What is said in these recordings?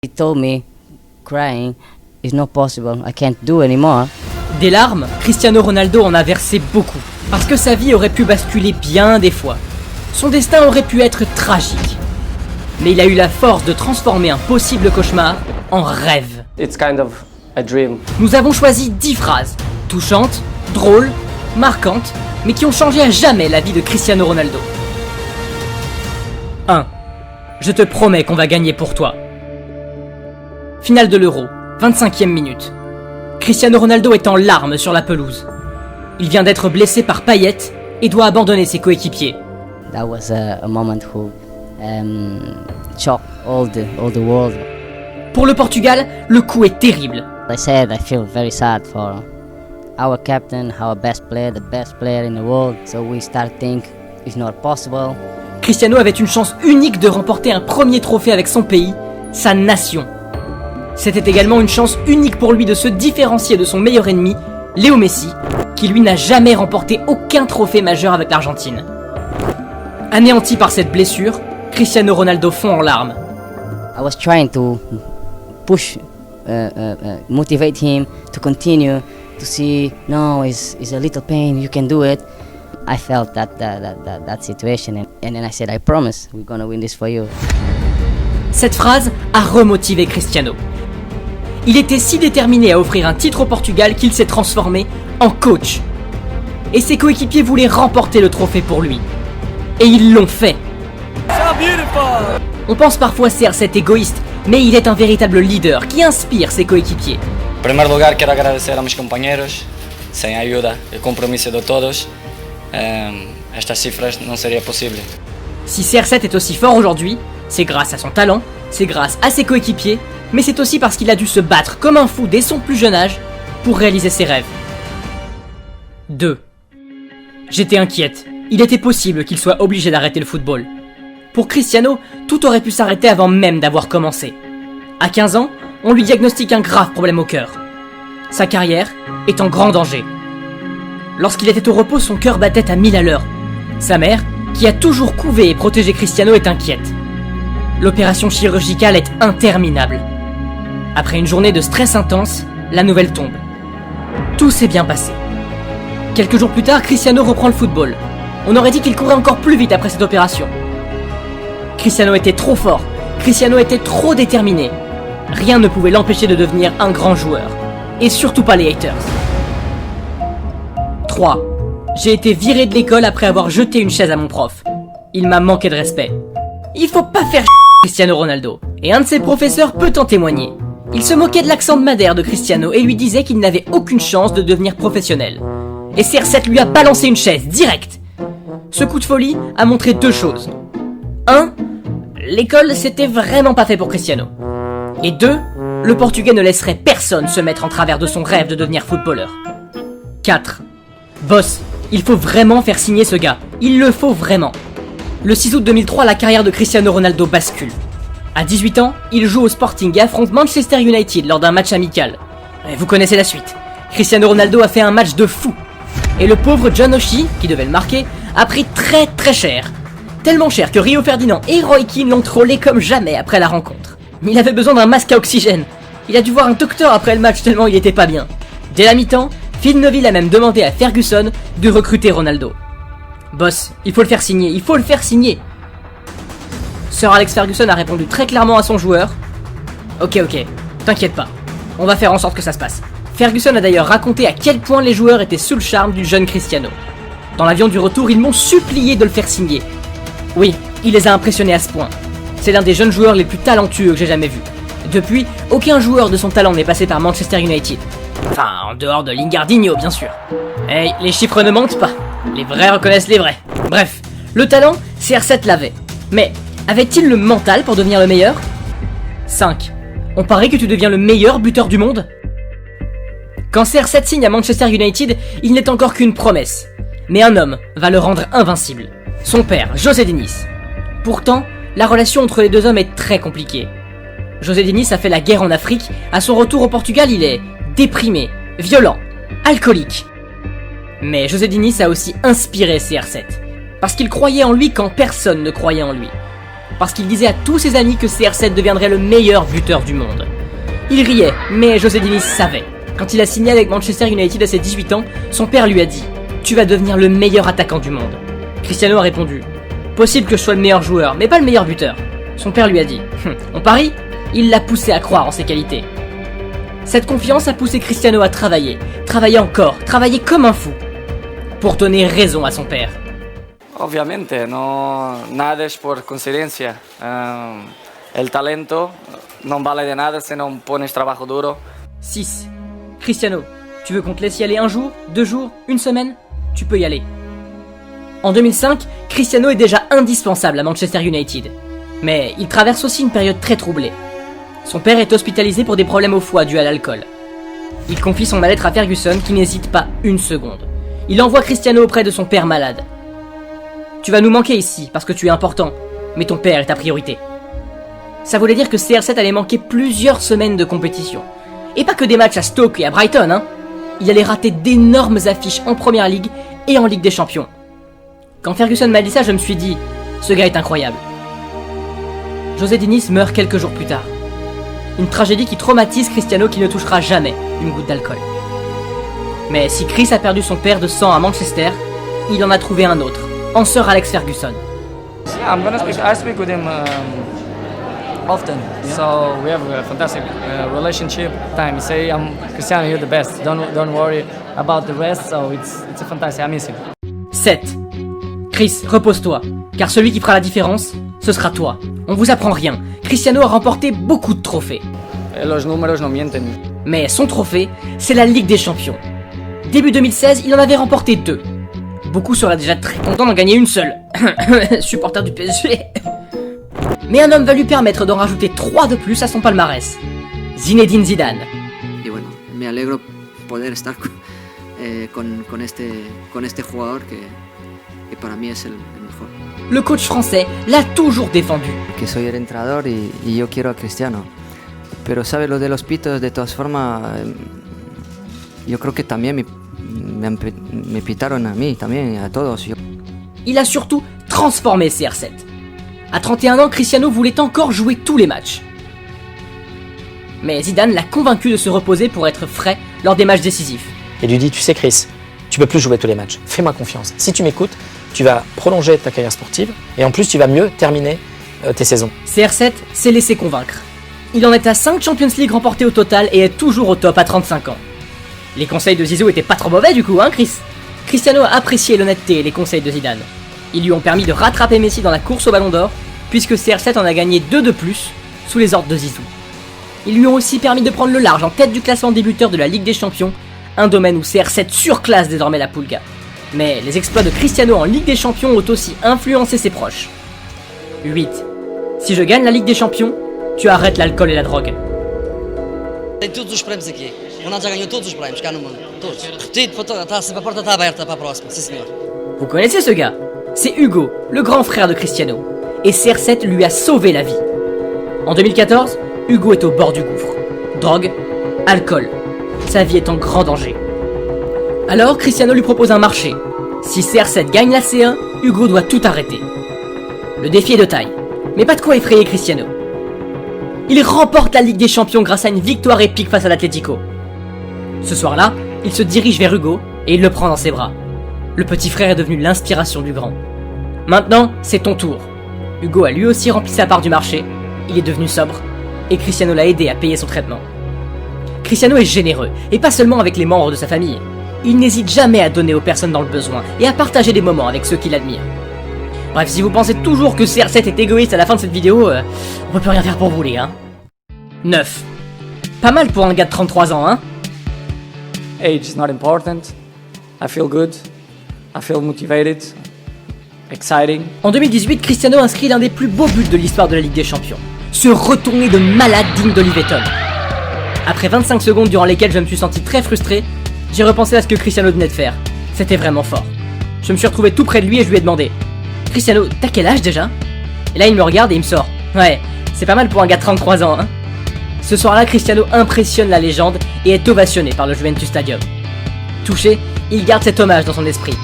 He told me, crying, it's not possible, I can't do anymore. Des larmes, Cristiano Ronaldo en a versé beaucoup, parce que sa vie aurait pu basculer bien des fois. Son destin aurait pu être tragique. Mais il a eu la force de transformer un possible cauchemar en rêve. It's kind of a dream. Nous avons choisi 10 phrases, touchantes, drôles, marquantes, mais qui ont changé à jamais la vie de Cristiano Ronaldo. 1. Je te promets qu'on va gagner pour toi. Finale de l'Euro, 25e minute. Cristiano Ronaldo est en larmes sur la pelouse. Il vient d'être blessé par Payet et doit abandonner ses coéquipiers. That was a moment who shocked all the world. Pour le Portugal, le coup est terrible. I said I feel very sad for our captain, our best player, the best player in the world. So we start think it's not possible. Cristiano avait une chance unique de remporter un premier trophée avec son pays, sa nation. C'était également une chance unique pour lui de se différencier de son meilleur ennemi, Léo Messi, qui lui n'a jamais remporté aucun trophée majeur avec l'Argentine. Anéanti par cette blessure, Cristiano Ronaldo fond en larmes. I was trying to push, motivate him to continue, to see, no, it's a little pain, you can do it. I felt that situation and then I said, I promise, we're gonna win this for you. Cette phrase a remotivé Cristiano. Il était si déterminé à offrir un titre au Portugal qu'il s'est transformé en coach. Et ses coéquipiers voulaient remporter le trophée pour lui. Et ils l'ont fait. On pense parfois à CR7 égoïste, mais il est un véritable leader qui inspire ses coéquipiers. En primer lugar, quiero agradecer a mis compañeros. Sem a ayuda y compromiso de todos, estas cifras no sería posible. Si CR7 est aussi fort aujourd'hui, c'est grâce à son talent, c'est grâce à ses coéquipiers, mais c'est aussi parce qu'il a dû se battre comme un fou dès son plus jeune âge pour réaliser ses rêves. 2. J'étais inquiète. Il était possible qu'il soit obligé d'arrêter le football. Pour Cristiano, tout aurait pu s'arrêter avant même d'avoir commencé. À 15 ans, on lui diagnostique un grave problème au cœur. Sa carrière est en grand danger. Lorsqu'il était au repos, son cœur battait à 1000 à l'heure. Sa mère, qui a toujours couvé et protégé Cristiano, est inquiète. L'opération chirurgicale est interminable. Après une journée de stress intense, la nouvelle tombe. Tout s'est bien passé. Quelques jours plus tard, Cristiano reprend le football. On aurait dit qu'il courait encore plus vite après cette opération. Cristiano était trop fort. Cristiano était trop déterminé. Rien ne pouvait l'empêcher de devenir un grand joueur. Et surtout pas les haters. 3. J'ai été viré de l'école après avoir jeté une chaise à mon prof. Il m'a manqué de respect. Il faut pas faire Cristiano Ronaldo. Et un de ses professeurs peut en témoigner. Il se moquait de l'accent de Madère de Cristiano et lui disait qu'il n'avait aucune chance de devenir professionnel. Et CR7 lui a balancé une chaise, direct. Ce coup de folie a montré deux choses. 1. L'école c'était vraiment pas fait pour Cristiano. Et 2. Le Portugais ne laisserait personne se mettre en travers de son rêve de devenir footballeur. 4. Boss, il faut vraiment faire signer ce gars. Il le faut vraiment. Le 6 août 2003, la carrière de Cristiano Ronaldo bascule. À 18 ans, il joue au Sporting et affronte Manchester United lors d'un match amical. Et vous connaissez la suite. Cristiano Ronaldo a fait un match de fou. Et le pauvre John O'Shea, qui devait le marquer, a pris très très cher. Tellement cher que Rio Ferdinand et Roy Keane l'ont trollé comme jamais après la rencontre. Il avait besoin d'un masque à oxygène. Il a dû voir un docteur après le match tellement il était pas bien. Dès la mi-temps, Phil Neville a même demandé à Ferguson de recruter Ronaldo. Boss, il faut le faire signer, il faut le faire signer. Sir Alex Ferguson a répondu très clairement à son joueur. Ok, t'inquiète pas, on va faire en sorte que ça se passe. Ferguson a d'ailleurs raconté à quel point les joueurs étaient sous le charme du jeune Cristiano. Dans l'avion du retour, ils m'ont supplié de le faire signer. Oui, il les a impressionnés à ce point. C'est l'un des jeunes joueurs les plus talentueux que j'ai jamais vu. Depuis, aucun joueur de son talent n'est passé par Manchester United. Enfin, en dehors de Lingardinho, bien sûr. Hey, les chiffres ne mentent pas. Les vrais reconnaissent les vrais. Bref, le talent, CR7 l'avait. Mais avait-il le mental pour devenir le meilleur ? 5. On parie que tu deviens le meilleur buteur du monde ? Quand CR7 signe à Manchester United, il n'est encore qu'une promesse. Mais un homme va le rendre invincible. Son père, José Diniz. Pourtant, la relation entre les deux hommes est très compliquée. José Diniz a fait la guerre en Afrique. À son retour au Portugal, il est déprimé, violent, alcoolique. Mais José Diniz a aussi inspiré CR7. Parce qu'il croyait en lui quand personne ne croyait en lui. parce qu'il disait à tous ses amis que CR7 deviendrait le meilleur buteur du monde. Il riait, mais José Diniz savait. Quand il a signé avec Manchester United à ses 18 ans, son père lui a dit « Tu vas devenir le meilleur attaquant du monde ». Cristiano a répondu « Possible que je sois le meilleur joueur, mais pas le meilleur buteur ». Son père lui a dit « On parie ?» Il l'a poussé à croire en ses qualités. Cette confiance a poussé Cristiano à travailler encore, travailler comme un fou, pour donner raison à son père. Obviamente, no, nada es por coincidencia. El talento no vale de nada si no pones trabajo duro. 6. Cristiano, tu veux qu'on te laisse y aller un jour, 2 jours, une semaine? Tu peux y aller. En 2005, Cristiano est déjà indispensable à Manchester United. Mais il traverse aussi une période très troublée. Son père est hospitalisé pour des problèmes au foie dus à l'alcool. Il confie son mal-être à Ferguson qui n'hésite pas une seconde. Il envoie Cristiano auprès de son père malade. Tu vas nous manquer ici parce que tu es important, mais ton père est ta priorité. Ça voulait dire que CR7 allait manquer plusieurs semaines de compétition. Et pas que des matchs à Stoke et à Brighton, hein. Il allait rater d'énormes affiches en Première Ligue et en Ligue des Champions. Quand Ferguson m'a dit ça, je me suis dit, ce gars est incroyable. José Diniz meurt quelques jours plus tard. Une tragédie qui traumatise Cristiano qui ne touchera jamais une goutte d'alcool. Mais si Chris a perdu son père de sang à Manchester, il en a trouvé un autre, en Sir Alex Ferguson. Yeah, I speak with him often, so we have a fantastic relationship. He say, Cristiano, you're the best. Don't worry about the rest. So it's a fantastic. I miss him. 7. Chris, repose-toi, car celui qui fera la différence, ce sera toi. On vous apprend rien. Cristiano a remporté beaucoup de trophées. Los números no mienten. Mais son trophée, c'est la Ligue des Champions. Début 2016, il en avait remporté 2. Beaucoup seraient déjà très contents d'en gagner une seule. Supporter du PSG. Mais un homme va lui permettre d'en rajouter 3 de plus à son palmarès. Zinedine Zidane. Y bueno, me alegro poder estar con este jugador que para mí es el mejor. Le coach français l'a toujours défendu. Que soy el entrenador y yo quiero a Cristiano. Pero sabe lo de los pitos, de todas formas, yo creo que también me pitaron a mí, también a todos. Il a surtout transformé CR7. À 31 ans, Cristiano voulait encore jouer tous les matchs. Mais Zidane l'a convaincu de se reposer pour être frais lors des matchs décisifs. Et lui dit, tu sais Chris, tu peux plus jouer tous les matchs, fais-moi confiance. Si tu m'écoutes, tu vas prolonger ta carrière sportive et en plus tu vas mieux terminer tes saisons. CR7 s'est laissé convaincre. Il en est à 5 Champions League remportés au total et est toujours au top à 35 ans. Les conseils de Zizou étaient pas trop mauvais du coup, hein Chris? Cristiano a apprécié l'honnêteté et les conseils de Zidane. Ils lui ont permis de rattraper Messi dans la course au Ballon d'Or, puisque CR7 en a gagné 2 de plus sous les ordres de Zizou. Ils lui ont aussi permis de prendre le large en tête du classement des buteurs de la Ligue des Champions, un domaine où CR7 surclasse désormais la Pulga. Mais les exploits de Cristiano en Ligue des Champions ont aussi influencé ses proches. 8. Si je gagne la Ligue des Champions, tu arrêtes l'alcool et la drogue. Tem todos os prémios aqui. O Ronaldo já ganhou todos os prémios cá no mundo. Todos. Repetido para toda. A porta está aberta para a próxima. Sim, senhor. Vous connaissez ce gars? C'est Hugo, le grand frère de Cristiano. Et CR7 lui a sauvé la vie. En 2014, Hugo est au bord du gouffre. Drogue, alcool. Sa vie est en grand danger. Alors Cristiano lui propose un marché. Si CR7 gagne la C1, Hugo doit tout arrêter. Le défi est de taille, mais pas de quoi effrayer Cristiano. Il remporte la Ligue des Champions grâce à une victoire épique face à l'Atlético. Ce soir-là, il se dirige vers Hugo et il le prend dans ses bras. Le petit frère est devenu l'inspiration du grand. Maintenant, c'est ton tour. Hugo a lui aussi rempli sa part du marché, il est devenu sobre, et Cristiano l'a aidé à payer son traitement. Cristiano est généreux, et pas seulement avec les membres de sa famille. Il n'hésite jamais à donner aux personnes dans le besoin, et à partager des moments avec ceux qui l'admirent. Bref, si vous pensez toujours que CR7 est égoïste à la fin de cette vidéo, on peut plus rien faire pour vous les gars. 9. Pas mal pour un gars de 33 ans, hein? Age is not important. I feel good. I feel motivated. Exciting. En 2018, Cristiano inscrit l'un des plus beaux buts de l'histoire de la Ligue des Champions. Ce retourné de malade digne d'Oliveton. Après 25 secondes durant lesquelles je me suis senti très frustré, j'ai repensé à ce que Cristiano venait de faire. C'était vraiment fort. Je me suis retrouvé tout près de lui et je lui ai demandé « Cristiano, t'as quel âge déjà ?» Et là il me regarde et il me sort « Ouais, c'est pas mal pour un gars de 33 ans, hein ?» Ce soir-là, Cristiano impressionne la légende et est ovationné par le Juventus Stadium. Touché, il garde cet hommage dans son esprit.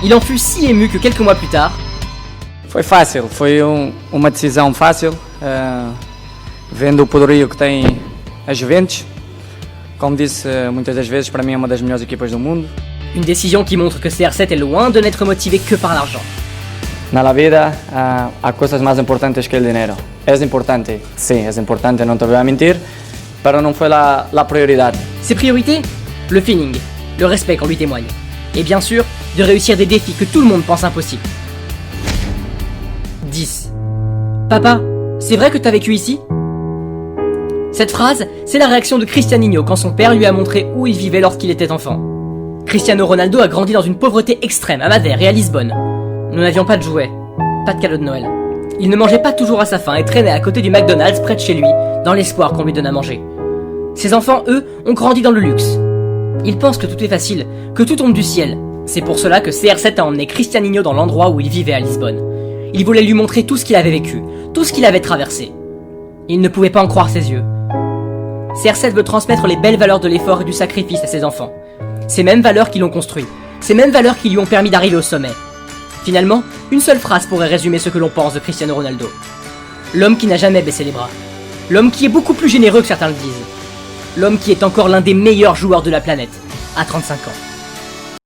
Il en fut si ému que quelques mois plus tard, Foi fácil, foi uma decisão fácil, vendo o poderio que tem a Juventus. Como disse muitas das vezes, para mim é uma das melhores equipas do mundo. Une décision qui montre que CR7 est loin de n'être motivé que par l'argent. Na la vida há coisas mais importantes que o dinheiro. É importante, sim, é importante, não te vou mentir, pero não foi a prioridade. Ses priorités? Le feeling, le respect qu'on lui témoigne. Et bien sûr, de réussir des défis que tout le monde pense impossibles. 10. Papa, c'est vrai que t'as vécu ici? Cette phrase, c'est la réaction de Cristianinho quand son père lui a montré où il vivait lorsqu'il était enfant. Cristiano Ronaldo a grandi dans une pauvreté extrême à Madère et à Lisbonne. Nous n'avions pas de jouets, pas de cadeaux de Noël. Il ne mangeait pas toujours à sa faim et traînait à côté du McDonald's près de chez lui, dans l'espoir qu'on lui donne à manger. Ses enfants, eux, ont grandi dans le luxe. Ils pensent que tout est facile, que tout tombe du ciel. C'est pour cela que CR7 a emmené Cristianinho dans l'endroit où il vivait à Lisbonne. Il voulait lui montrer tout ce qu'il avait vécu, tout ce qu'il avait traversé. Il ne pouvait pas en croire ses yeux. CR7 veut transmettre les belles valeurs de l'effort et du sacrifice à ses enfants. Ces mêmes valeurs qui l'ont construit, ces mêmes valeurs qui lui ont permis d'arriver au sommet. Finalement, une seule phrase pourrait résumer ce que l'on pense de Cristiano Ronaldo. L'homme qui n'a jamais baissé les bras. L'homme qui est beaucoup plus généreux que certains le disent. L'homme qui est encore l'un des meilleurs joueurs de la planète, à 35 ans.